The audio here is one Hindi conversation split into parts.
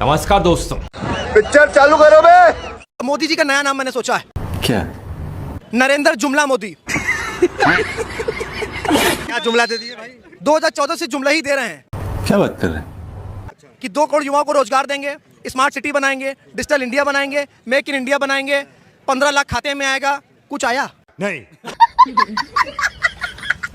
नमस्कार दोस्तों। पिक्चर चालू करो बे। मोदी जी का नया नाम मैंने सोचा है। क्या? नरेंद्र जुमला मोदी। क्या जुमला दे दिए भाई। 2014 से जुमला ही दे रहे हैं। क्या बात कर रहे हैं? कि 2 करोड़ युवाओं को रोजगार देंगे, स्मार्ट सिटी बनाएंगे, डिजिटल इंडिया बनाएंगे, मेक इन इंडिया बनाएंगे, 15 लाख खाते में आएगा। कुछ आया नहीं।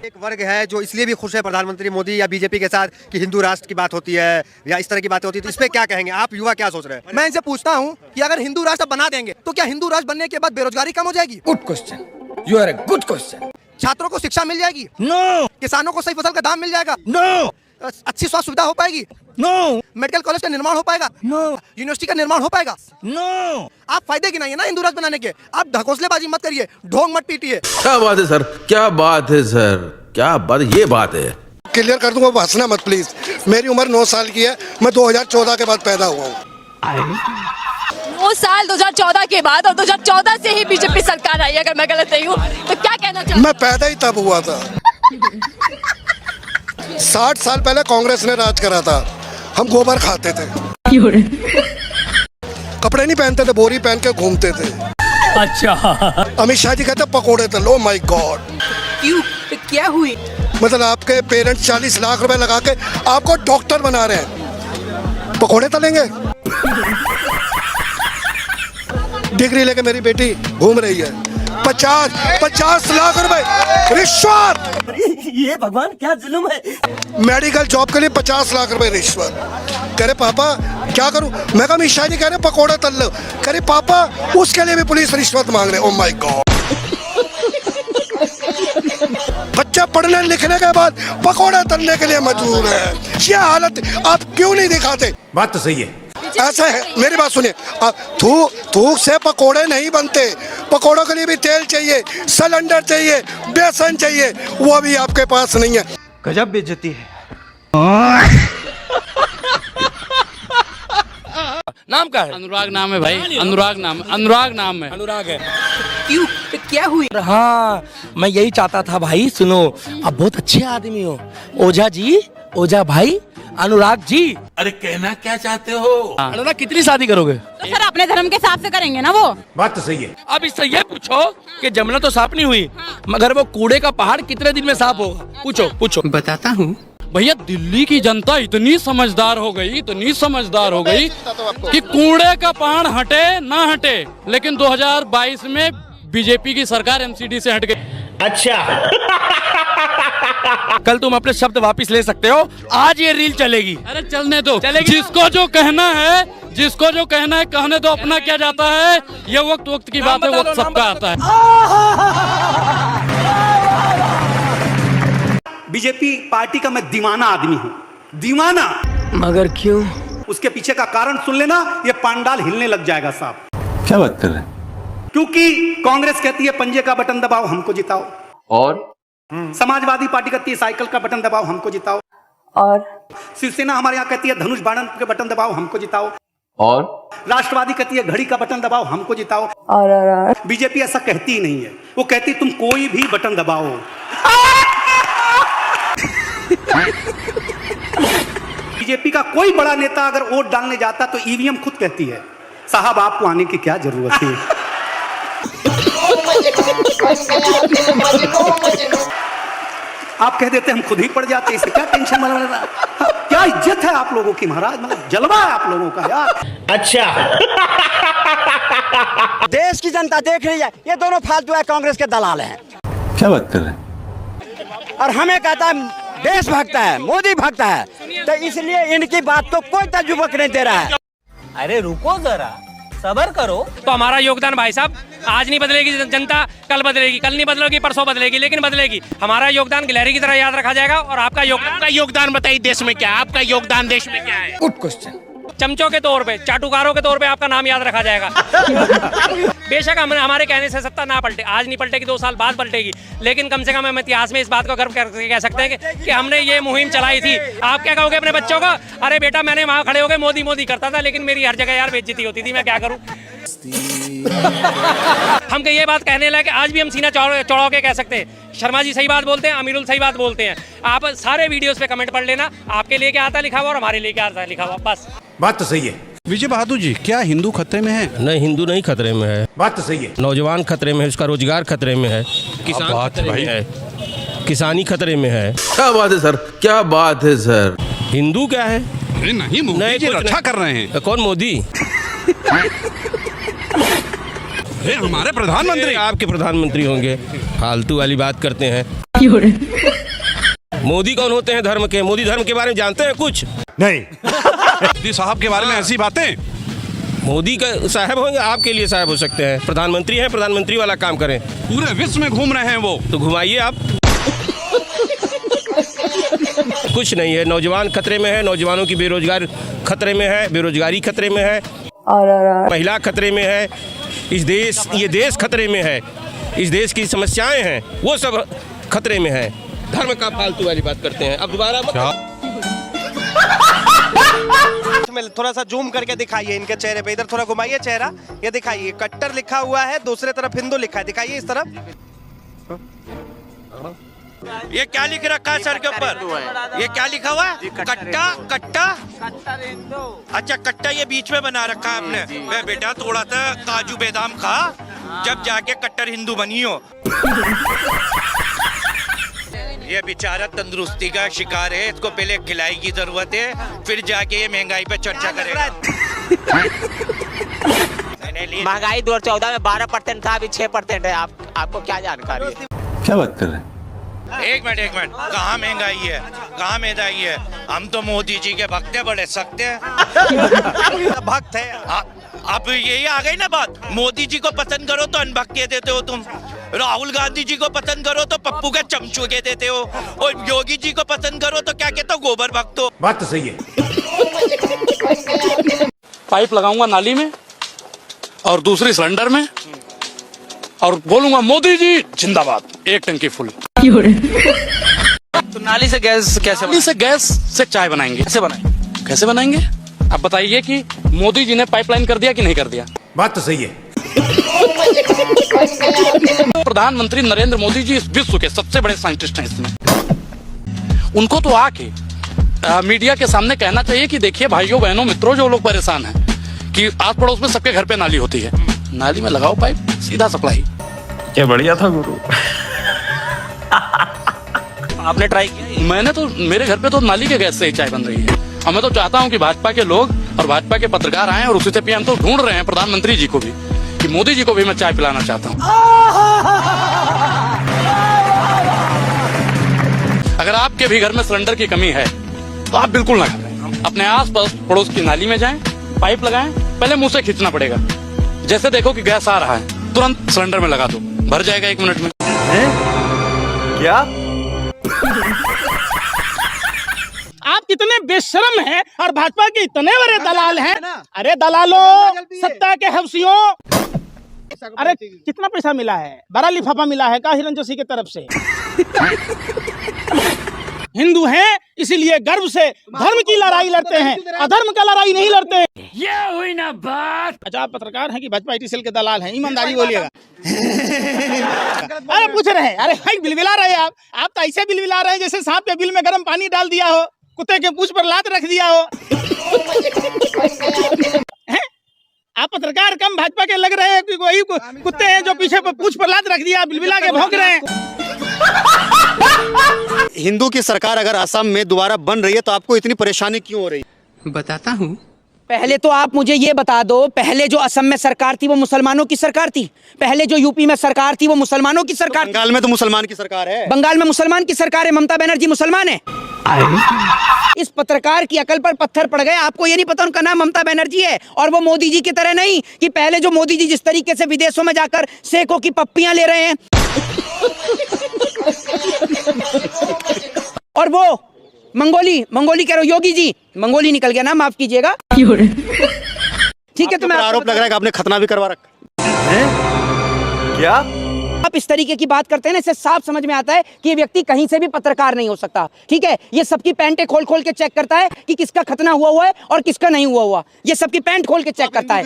एक वर्ग है जो इसलिए भी खुश है प्रधानमंत्री मोदी या बीजेपी के साथ कि हिंदू राष्ट्र की बात होती है या इस तरह की बातें होती है, तो इस पे क्या कहेंगे आप? युवा क्या सोच रहे हैं? मैं इनसे पूछता हूँ कि अगर हिंदू राष्ट्र बना देंगे तो क्या हिंदू राष्ट्र बनने के बाद बेरोजगारी कम हो जाएगी? Good question, you are a good question. छात्रों को शिक्षा मिल जाएगी? नो किसानों को सही फसल का दाम मिल जाएगा? नो अच्छी स्वास्थ्य सुविधा हो पाएगी? नो मेडिकल कॉलेज का निर्माण हो पाएगा? नो यूनिवर्सिटी का निर्माण हो पाएगा? नो। आप फायदे की नहीं है ना हिंदू राष्ट्र बनाने के। आप ढकोसलेबाजी मत करिए, ढोंग मत पीटिए। क्या बात है सर, क्या बात है सर, क्या बात, ये बात है। क्लियर कर दूंगा, हंसना मत प्लीज। मेरी उम्र 9 साल की है, मैं 2014 के बाद पैदा हुआ हूँ। 9 साल 2014 के बाद, और 2014 से ही बीजेपी सरकार आई, अगर मैं गलत नहीं हूँ तो क्या कहना चाहते? मैं पैदा ही तब हुआ था। 60 साल पहले कांग्रेस ने राज करा था। हम गोबर खाते थे, कपड़े नहीं पहनते थे, बोरी पहन के घूमते थे। अच्छा, अमित शाह जी कहते पकोड़े थे। लो माय गॉड, क्यों, क्या हुई? मतलब आपके पेरेंट्स 40 लाख रुपए लगा के आपको डॉक्टर बना रहे हैं, पकोड़े तलेंगे? डिग्री लेके मेरी बेटी घूम रही है, 50 लाख रुपए रिश्वत। ये भगवान क्या जुल्म है। मेडिकल जॉब के लिए 50 लाख रुपए रिश्वत। कह रहे पापा क्या करूं? मैं कहा शाह जी कह रहे पकोड़े तल लो। कह रहे पापा उसके लिए भी पुलिस रिश्वत मांग रहे। Oh my God. बच्चा पढ़ने लिखने के बाद पकोड़े तलने के लिए मजबूर है। ये हालत आप क्यों नहीं दिखाते? बात तो सही है। ऐसा है, मेरी बात सुनिए, थूक से पकोड़े नहीं बनते। पकोड़ों के लिए भी तेल चाहिए, सिलेंडर चाहिए, बेसन चाहिए, वो भी आपके पास नहीं है। गजब बेइज्जती है। नाम क्या है? अनुराग नाम है भाई, अनुराग नाम है। अनुराग है। क्यों, क्या हुई? हाँ, मैं यही चाहता था भाई। सुनो, आप बहुत अच्छे आदमी हो। ओझा जी, ओझा भाई, अनुराग जी। अरे कहना क्या चाहते हो? अनुराग कितनी शादी करोगे? तो सर अपने धर्म के हिसाब से करेंगे ना वो। बात तो सही है। अब इससे ये पूछो कि जमुना तो साफ नहीं हुई, मगर वो कूड़े का पहाड़ कितने दिन में साफ होगा? पूछो। बताता हूँ भैया, दिल्ली की जनता इतनी समझदार हो गई कि कूड़े का पहाड़ हटे ना हटे, लेकिन 2022 में बीजेपी की सरकार एमसीडी से हट गई। अच्छा। कल तुम अपने शब्द वापस ले सकते हो, आज ये रील चलेगी। अरे चलने दो, चलेगी। जिसको जो कहना है कहने दो, अपना क्या जाता है। ये वक्त की बात है, वक्त सबका आता है। बीजेपी पार्टी का मैं दीवाना आदमी हूँ, दीवाना। मगर क्यों? उसके पीछे का कारण सुन लेना, ये पांडाल हिलने लग जाएगा साहब। क्या बात कर रहे हैं? क्योंकि कांग्रेस कहती है पंजे का बटन दबाओ हमको जिताओ, और समाजवादी पार्टी कहती है साइकिल का बटन दबाओ हमको जिताओ, और शिवसेना हमारे यहाँ कहती है धनुष बाण के बटन दबाओ हमको जिताओ, और राष्ट्रवादी कहती है घड़ी का बटन दबाओ हमको जिताओ। और बीजेपी ऐसा कहती ही नहीं है, वो कहती तुम कोई भी बटन दबाओ। बीजेपी का कोई बड़ा नेता अगर वोट डालने जाता तो ईवीएम खुद कहती है साहब आपको आने की क्या जरूरत है। आप कह देते हम खुद ही पड़ जाते, इसे क्या टेंशन वाला? क्या इज्जत है आप लोगों की महाराज, मतलब जलवा है आप लोगों का यार। अच्छा। देश की जनता देख रही है, ये दोनों फालतू है, कांग्रेस के दलाल हैं। क्या बात कर रहे हैं? और हमें कहता है देश भक्त है, मोदी भक्त है, तो इसलिए इनकी बात को कोई तजुबक नहीं दे रहा है। अरे रुको जरा, सबर करो। तो हमारा योगदान भाई साहब, आज नहीं बदलेगी जनता, कल बदलेगी, कल नहीं बदलेगी, परसों बदलेगी, लेकिन बदलेगी। हमारा योगदान गिलहरी की तरह याद रखा जाएगा। और आपका योगदान बताइए देश में क्या है? आपका योगदान देश में क्या है? Good question. चमचों के तौर पे, चाटुकारों के तौर पे आपका नाम याद रखा जाएगा। बेशक हमारे कहने से सत्ता ना पलटे, आज नहीं पलटेगी, 2 साल बाद पलटेगी, लेकिन कम से कम हम इतिहास में इस बात को गर्व करके कह सकते हैं कि हमने ये मुहिम चलाई थी। आप क्या कहोगे अपने बच्चों को? अरे बेटा मैंने वहां खड़े होकर मोदी मोदी करता था, लेकिन मेरी हर जगह यार बेइज्जती होती थी, मैं क्या करूं। हम ये बात कहने लगे, आज भी हम सीना चौड़ा के कह सकते हैं, शर्मा जी सही बात बोलते हैं, अमीरुल सही बात बोलते हैं। आप सारे वीडियोस पे कमेंट पढ़ लेना, आपके लिए क्या आता लिखा हुआ और हमारे लिए क्या आता लिखा हुआ, बस। बात तो सही है। विजय बहादुर जी, क्या हिंदू खतरे में है? नहीं, हिंदू नहीं खतरे में है। बात तो सही है। नौजवान खतरे में है, उसका रोजगार खतरे में है, किसान खतरे में है, किसानी खतरे में है। क्या बात है सर, क्या बात है सर। हिंदू क्या है? नहीं, मोदी जी कुछ रक्षा नहीं। कर रहे हैं। कौन मोदी? हमारे प्रधानमंत्री। आपके प्रधानमंत्री होंगे, फालतू वाली बात करते हैं। मोदी कौन होते हैं धर्म के? मोदी धर्म के बारे में जानते हैं कुछ? नहीं। मोदी साहब के बारे में ऐसी बातें। मोदी का साहब होंगे, आपके लिए साहब हो सकते हैं। प्रधानमंत्री हैं, प्रधानमंत्री वाला काम करें। पूरे विश्व में घूम रहे हैं वो। तो घुमाइए आप। कुछ नहीं है, नौजवान खतरे में है, नौजवानों की बेरोजगार खतरे में है, बेरोजगारी खतरे में है, और महिला खतरे में है, ये देश खतरे में है, इस देश की समस्याएं हैं वो सब खतरे में है। धर्म का फालतू वाली बात करते हैं। अब दोबारा थोड़ा सा जूम करके दिखाइए इनके चेहरे पे, इधर थोड़ा घुमाइए चेहरा, ये दिखाइए कट्टर लिखा हुआ है, दूसरे तरफ हिंदू लिखा है, दिखाइए इस तरफ। ये क्या लिख रखा है सर के ऊपर? ये क्या लिखा हुआ है? कट्टा कट्टा अच्छा, कट्टा ये बीच में बना रखा है आपने। मैं बेटा थोड़ा सा काजू बादाम खा, जब जाके कट्टर हिंदू बनी हो। ये बेचारा तंदुरुस्ती का शिकार है, इसको पहले खिलाई की जरूरत है, फिर जाके ये महंगाई पे चर्चा करेगा। महंगाई 2014 में 12% था, अभी 6% है। आपको क्या जानकारी है? क्या बात कर रहे हैं? एक मिनट, कहाँ महंगाई है, कहाँ महंगाई है? हम तो मोदी जी के भक्त हैं, बड़े सख्त हैं। भक्त है। अब यही आ गई ना बात, मोदी जी को पसंद करो तो अनभक्त कह देते हो तुम, राहुल गांधी जी को पसंद करो तो पप्पू के चमचू कह देते हो, और योगी जी को पसंद करो तो क्या कहते हो? गोबर भक्त हो। बात तो सही है। पाइप लगाऊंगा नाली में और दूसरी सिलेंडर में, और बोलूंगा मोदी जी जिंदाबाद, एक टंकी फुल। तो नाली से गैस कैसे? नाली से गैस से चाय बनाएंगे। कैसे बनाएंगे? अब बताइए कि मोदी जी ने पाइपलाइन कर दिया कि नहीं कर दिया? बात तो सही है। प्रधानमंत्री नरेंद्र मोदी जी इस विश्व के सबसे बड़े साइंटिस्ट हैं इसमें। उनको तो आके मीडिया के सामने कहना चाहिए कि देखिए भाइयों बहनों मित्रों, जो लोग परेशान हैं कि आस पड़ोस में सबके घर पे नाली होती है, नाली में लगाओ पाइप, सीधा सप्लाई। क्या बढ़िया था गुरु। आपने ट्राई किया? मैंने तो, मेरे घर पे तो नाली के गैस से ही चाय बन रही है। और मैं तो चाहता हूं कि भाजपा के लोग और भाजपा के पत्रकार आएं, और उसी से हम तो ढूंढ रहे हैं प्रधानमंत्री जी को भी, कि मोदी जी को भी मैं चाय पिलाना चाहता हूं। अगर आपके भी घर में सिलेंडर की कमी है तो आप बिल्कुल ना करें, अपने आस पास पड़ोस की नाली में जाएं, पाइप लगाएं, पहले मुंह से खींचना पड़ेगा। जैसे देखो कि गैस आ रहा है, तुरंत सिलेंडर में लगा दो, भर जाएगा 1 मिनट में। क्या आप कितने बेशर्म हैं और भाजपा के इतने बड़े दलाल हैं। अरे दलालों, सत्ता के हवसियों, अरे कितना पैसा मिला है? बड़ा लिफाफा मिला है का हिरण जोशी की तरफ से? हिंदू हैं इसीलिए गर्व से धर्म की लड़ाई लड़ते हैं, अधर्म का लड़ाई नहीं लड़ते। ये हुई ना बात। अच्छा, आप पत्रकार हैं कि भाजपा आईटी सेल के दलाल हैं? ईमानदारी बोलिएगा। अरे पूछ रहे हैं, अरे भाई बिलबिला रहे आप तो ऐसे बिलबिला रहे हैं जैसे सांप के बिल में गर्म पानी डाल दिया हो, कुत्ते के पूंछ पर लात रख दिया हो। आप पत्रकार कम भाजपा के लग रहे हैं कि वही कुत्ते हैं जो पीछे पर पूंछ पर लात रख दिया, बिलबिला के भौंक रहे हैं। हिंदू की सरकार अगर असम में दोबारा बन रही है तो आपको इतनी परेशानी क्यों हो रही है? बताता हूँ। पहले तो आप मुझे ये बता दो, पहले जो असम में सरकार थी वो मुसलमानों की सरकार थी, पहले जो यूपी में सरकार थी वो मुसलमानों की सरकार। बंगाल में तो मुसलमान की सरकार है। बंगाल में मुसलमान की सरकार है, ममता बनर्जी मुसलमान है। इस पत्रकार की अकल पर पत्थर पड़ गए। आपको ये नहीं पता उनका नाम ममता बनर्जी है, और वो मोदी जी की तरह नहीं कि पहले जो मोदी जी जिस तरीके से विदेशों में जाकर सेकों की पप्पियां ले रहे हैं, और वो मंगोली कह रहे हो, योगी जी मंगोली निकल गया ना, माफ कीजिएगा। ठीक है, तो मैं आरोप लग रहा है कि आपने खतना भी करवा रखा है। क्या आप इस तरीके की बात करते हैं ना, इससे साफ समझ में आता है कि ये व्यक्ति कहीं से भी पत्रकार नहीं हो सकता। ठीक है, ये सबकी पैंटें खोल खोल के चेक करता है कि किसका खतना हुआ है और किसका नहीं हुआ। ये सबकी पैंट खोल के चेक करता है।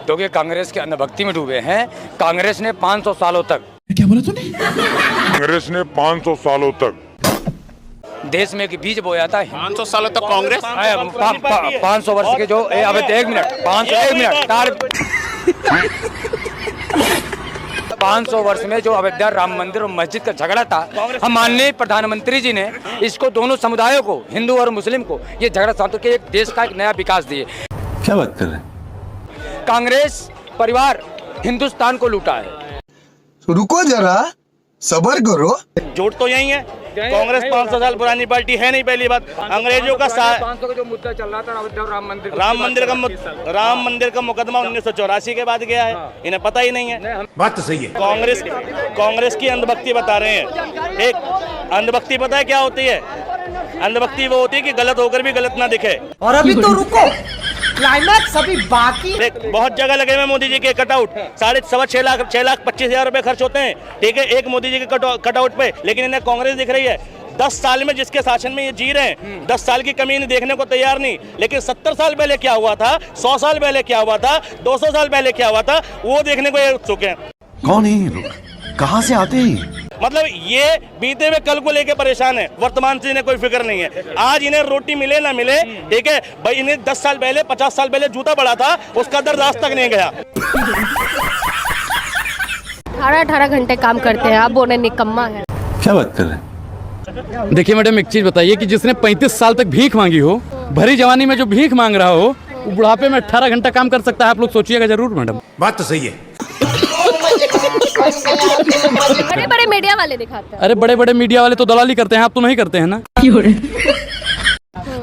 क्योंकि कांग्रेस के अंधभक्ति में डूबे हैं। कांग्रेस ने 500 सालों तक, क्या बोला तूने? कांग्रेस ने 500 सालों तक देश में एक बीज बोया था। 500 सालों तक कांग्रेस 500 वर्ष के जो अब 1 मिनट 500 वर्ष में जो अयोध्या राम मंदिर और मस्जिद का झगड़ा था, हम माननीय प्रधानमंत्री जी ने इसको दोनों समुदायों को, हिंदू और मुस्लिम को, ये झगड़ा शांत करके एक देश का एक नया विकास दिए। क्या बात कर रहे हैं? कांग्रेस परिवार हिंदुस्तान को लूटा है। रुको जरा, सबर करो। जोड़ तो यही है, कांग्रेस 500 साल पुरानी पार्टी है नहीं। पहली बात, अंग्रेजों का 500 का जो मुद्दा चल रहा था अयोध्या राम मंदिर का मुकदमा 1984 के बाद गया है, इन्हें पता ही नहीं है। बात तो सही है। कांग्रेस की अंधभक्ति बता रहे हैं। एक अंधभक्ति पता है क्या होती है? अंधभक्ति वो होती है कि गलत होकर भी गलत ना दिखे। और अभी तो रुको, क्लाइमैक्स अभी बाकी। बहुत जगह लगे हुए मोदी जी के कटआउट, 6,25,000 रुपए खर्च होते हैं, ठीक है, एक मोदी जी के कटआउट पे, लेकिन इन्हें कांग्रेस दिख रही है। 10 साल में जिसके शासन में ये जी रहे हैं, 10 साल की कमी इन्हें देखने को तैयार नहीं। लेकिन 70 साल पहले क्या हुआ था, 100 साल पहले क्या हुआ था, 200 साल पहले क्या हुआ था, वो देखने को ये उत्सुक है। कौन है ये लोग? कहाँ से आते हैं? मतलब ये बीते हुए कल को लेके परेशान है, वर्तमान से इन्हें कोई फिक्र नहीं है। आज इन्हें रोटी मिले ना मिले, ठीक है भाई, इन्हें 10 साल पहले 50 साल पहले जूता पड़ा था, उसका दर्द आज तक नहीं गया। 18 घंटे काम करते हैं, आप बोले निकम्मा है। क्या बात कर रहे हैं? देखिए मैडम, एक चीज बताइए कि जिसने 35 साल तक भीख मांगी हो, भरी जवानी में जो भीख मांग रहा हो, वो बुढ़ापे में 18 घंटा काम कर सकता है? आप लोग सोचिएगा जरूर मैडम। बात तो सही है। बड़े बड़े मीडिया वाले दिखाते हैं। अरे बड़े बड़े मीडिया वाले तो दलाली करते हैं, आप तो नहीं करते हैं ना।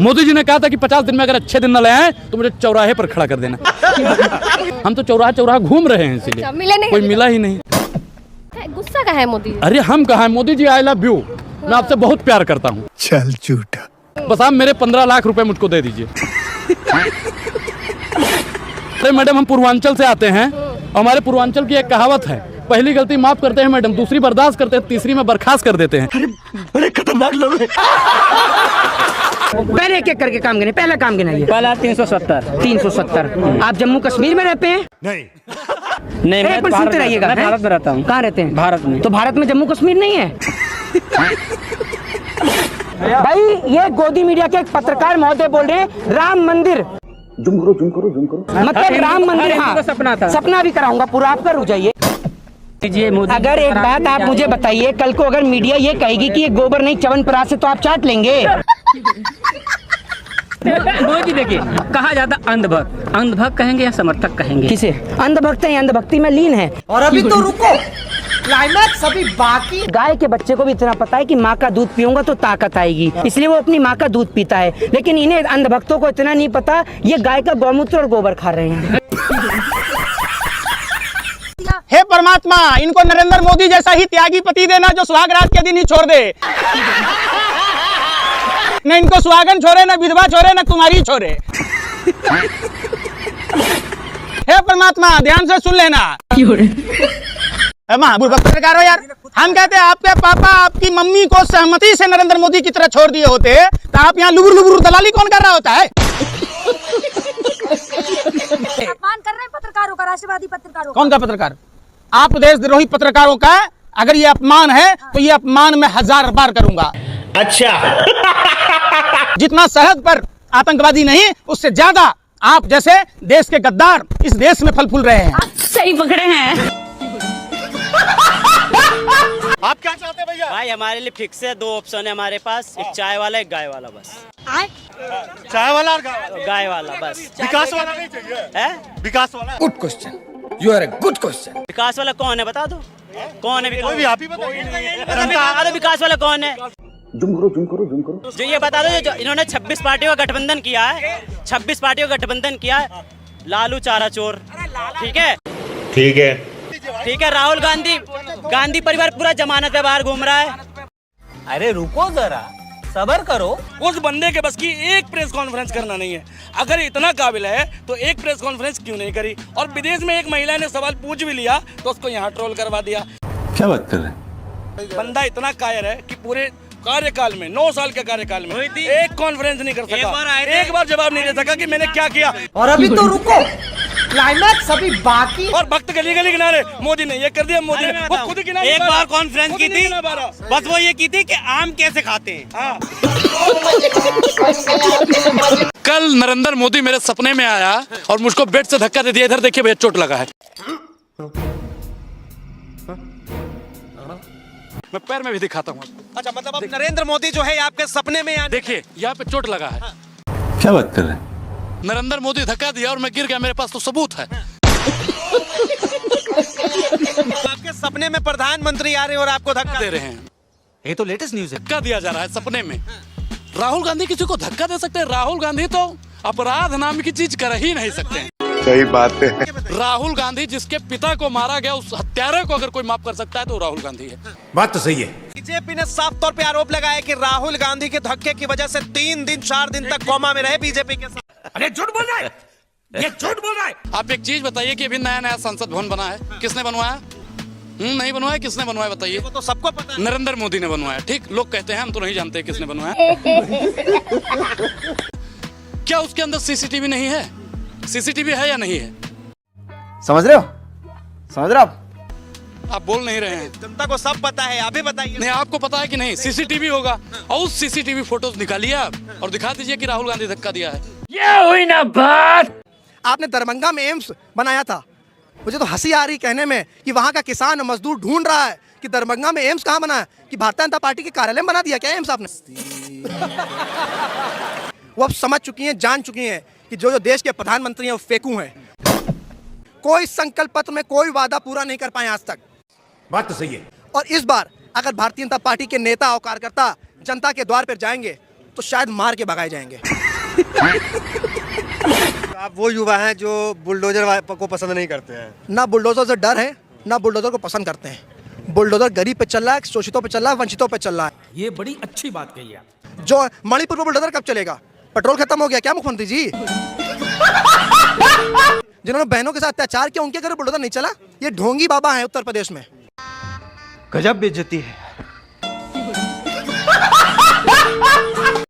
मोदी जी ने कहा था कि 50 दिन में अगर अच्छे दिन न ले आए तो मुझे चौराहे पर खड़ा कर देना। हम तो चौराहा घूम रहे हैं, इसीलिए कोई मिला ही नहीं। गुस्सा का है मोदी जी? अरे हम कहा है Modi ji, I love you, मैं आपसे बहुत प्यार करता हूँ। चल झूठा। बस आप मेरे 15 लाख रुपए मुझको दे दीजिए। अरे मैडम, हम पूर्वांचल से आते हैं, हमारे पूर्वांचल की एक कहावत है, पहली गलती माफ करते हैं मैडम, दूसरी बर्दाश्त करते हैं, तीसरी में बर्खास्त कर देते हैं। बड़े खतरनाक लोग हैं। पहले एक एक करके काम गिने, पहला काम गिनाइए। पहला 370। आप जम्मू कश्मीर में रहते हैं? नहीं, एक मिनट सुनते रहिएगा। मैं भारत में रहता हूँ। कहाँ रहते हैं? भारत में। तो भारत में जम्मू कश्मीर नहीं है? भाई, ये गोदी मीडिया के एक पत्रकार महोदय बोल रहे हैं राम मंदिर। जुम करो। मतलब राम मंदिर, हाँ, सपना था। सपना भी कराऊंगा पूरा, आप कर जाइए। अगर एक बात आप मुझे बताइए, कल को अगर मीडिया ये कहेगी कि ये गोबर नहीं च्यवनप्राश है, तो आप चाट लेंगे? मोदी देखिए, कहा जाता अंधभक्त कहेंगे या समर्थक कहेंगे? किसे अंधभक्त है? अंधभक्ति में लीन है। और अभी तो रुको, क्लाइमैक्स अभी बाकी। गाय के बच्चे को भी इतना पता है कि माँ का दूध पीऊंगा तो ताकत आएगी, इसलिए वो अपनी माँ का दूध पीता है। लेकिन इन्हें अंधभक्तों को इतना नहीं पता, ये गाय का गौमूत्र और गोबर खा रहे हैं। हे परमात्मा, इनको नरेंद्र मोदी जैसा ही त्यागी पति देना जो सुहागरात के दिन ही छोड़ दे। न इनको सुहागन छोड़े, न विधवा छोड़े, न कुमारी छोड़े। हे परमात्मा, ध्यान से सुन लेना। पत्रकार हो यार, हम कहते हैं आपके पापा आपकी मम्मी को सहमति से नरेंद्र मोदी की तरह छोड़ दिए होते तो आप यहाँ लुबुर दलाली कौन कर रहा होता है? अपमान कर रहे हैं पत्रकारों का, राष्ट्रवादी पत्रकारों। कौन का पत्रकार? आप देशद्रोही पत्रकारों का। अगर ये अपमान है तो ये अपमान मैं 1000 बार करूंगा। अच्छा। जितना सरहद पर आतंकवादी नहीं, उससे ज्यादा आप जैसे देश के गद्दार इस देश में फल फूल रहे हैं। आप सही पकड़े हैं। आप क्या चाहते हैं भैया? भाई हमारे लिए फिक्स है, 2 ऑप्शन है हमारे पास, एक चाय वाला, एक गाय वाला। बस चाय वाला और गाय वाला बस। विकास वाला नहीं चाहिए? विकास वाला। Good question, you are a good question. Vikas वाला कौन है बता दो? कौन है? कोई भी आप ही बताइए। विकास वाला कौन है? जुम करो। जो ये बता दो, जो इन्होंने 26 पार्टियों का गठबंधन किया है, 26 पार्टियों का गठबंधन किया है, लालू चारा चोर, ठीक है। राहुल गांधी परिवार पूरा जमानत पे बाहर घूम रहा है। अरे रुको जरा, सबर करो। उस बंदे के बस की एक प्रेस कॉन्फ्रेंस करना नहीं है। अगर इतना काबिल है तो एक प्रेस कॉन्फ्रेंस क्यों नहीं करी? और विदेश में एक महिला ने सवाल पूछ भी लिया तो उसको यहाँ ट्रोल करवा दिया। क्या बात कर रहे हैं? बंदा इतना कायर है कि पूरे कार्यकाल में, 9 साल के कार्यकाल में एक कॉन्फ्रेंस नहीं कर सका, एक बार जवाब नहीं दे सका कि मैंने क्या किया। और अभी तो रुको, क्लाइमैक्स अभी बाकी। और भक्त गली गली किनारे, मोदी ने ये कर दिया, मोदी ने वो खुद किनारे। एक बार कॉन्फ्रेंस की थी, बस वो ये की थी कि आम कैसे खाते हैं। कल नरेंद्र मोदी मेरे सपने में आया और मुझको बेड से धक्का दे दिया। इधर देखिए भैया, चोट लगा है। मैं पैर में भी दिखाता हूँ। अच्छा, मतलब अब नरेंद्र मोदी जो है आपके सपने में आने, देखिए यहाँ पे चोट लगा है। क्या बात कर रहे हैं? नरेंद्र मोदी धक्का दिया और मैं गिर गया। मेरे पास तो सबूत है। आपके सपने में प्रधानमंत्री आ रहे हैं और आपको धक्का दे रहे हैं। ये तो लेटेस्ट न्यूज़ है। धक्का दिया जा रहा है सपने में। राहुल गांधी किसी को धक्का दे सकते हैं? राहुल गांधी तो अपराध नाम की चीज कर ही नहीं सकते हैं। सही बात है। राहुल गांधी, जिसके पिता को मारा गया, उस हत्यारे को अगर कोई माफ कर सकता है तो राहुल गांधी है। बात तो सही है। बीजेपी ने साफ तौर पे आरोप लगाया कि राहुल गांधी के धक्के की वजह से 3 दिन 4 दिन तक कोमा में रहे बीजेपी के साथ। अरे झूठ बोल रहा है, ये झूठ बोल रहा है। आप एक चीज बताइए कि अभी नया नया संसद भवन बना है, किसने बनवाया? नहीं बनवाया। किसने बनवाया बताइए? वो तो सबको पता है। नरेंद्र मोदी ने बनवाया। ठीक, लोग कहते हैं, हम तो नहीं जानते किसने बनवाया। क्या उसके अंदर सीसीटीवी नहीं है? सीसीटीवी है या नहीं है? समझ रहे हो? समझ रहे हो आप बोल नहीं रहे हैं। जनता को सब पता है, अभी बताइए। नहीं, आपको पता है कि नहीं? सीसीटीवी होगा और उस सीसीटीवी फोटोज निकालिए आप और दिखा दीजिए कि राहुल गांधी धक्का दिया है। ये हुई ना बात। आपने दरभंगा में एम्स बनाया था। मुझे तो हंसी आ रही कहने में कि वहाँ का किसान मजदूर ढूंढ रहा है कि दरभंगा में एम्स कहाँ बना है, कि भारतीय जनता पार्टी के कार्यालय में बना दिया क्या एम्स आपने? वो अब समझ चुकी हैं, जान चुकी हैं कि जो देश के प्रधानमंत्री हैं वो फेकू हैं। कोई संकल्प पत्र में कोई वादा पूरा नहीं कर पाए आज तक। बात तो सही है। और इस बार अगर भारतीय जनता पार्टी के नेता और कार्यकर्ता जनता के द्वार पर जाएंगे तो शायद मार के भगाए जाएंगे। आप वो युवा हैं जो बुलडोजर को पसंद नहीं करते हैं। ना बुलडोजर से डर है, ना बुलडोजर को पसंद करते हैं। बुलडोजर गरीब पे चल रहा है, शोषितों पे चल रहा है, वंचितों पे चल रहा है। ये बड़ी अच्छी बात कही है। जो मणिपुर में बुलडोजर कब चलेगा? पेट्रोल खत्म हो गया क्या मुख्यमंत्री जी? जिन्होंने बहनों के साथ अत्याचार किया उनके घर बुलडोजर नहीं चला। ये ढोंगी बाबा है उत्तर प्रदेश में। गजब बेइज्जती है।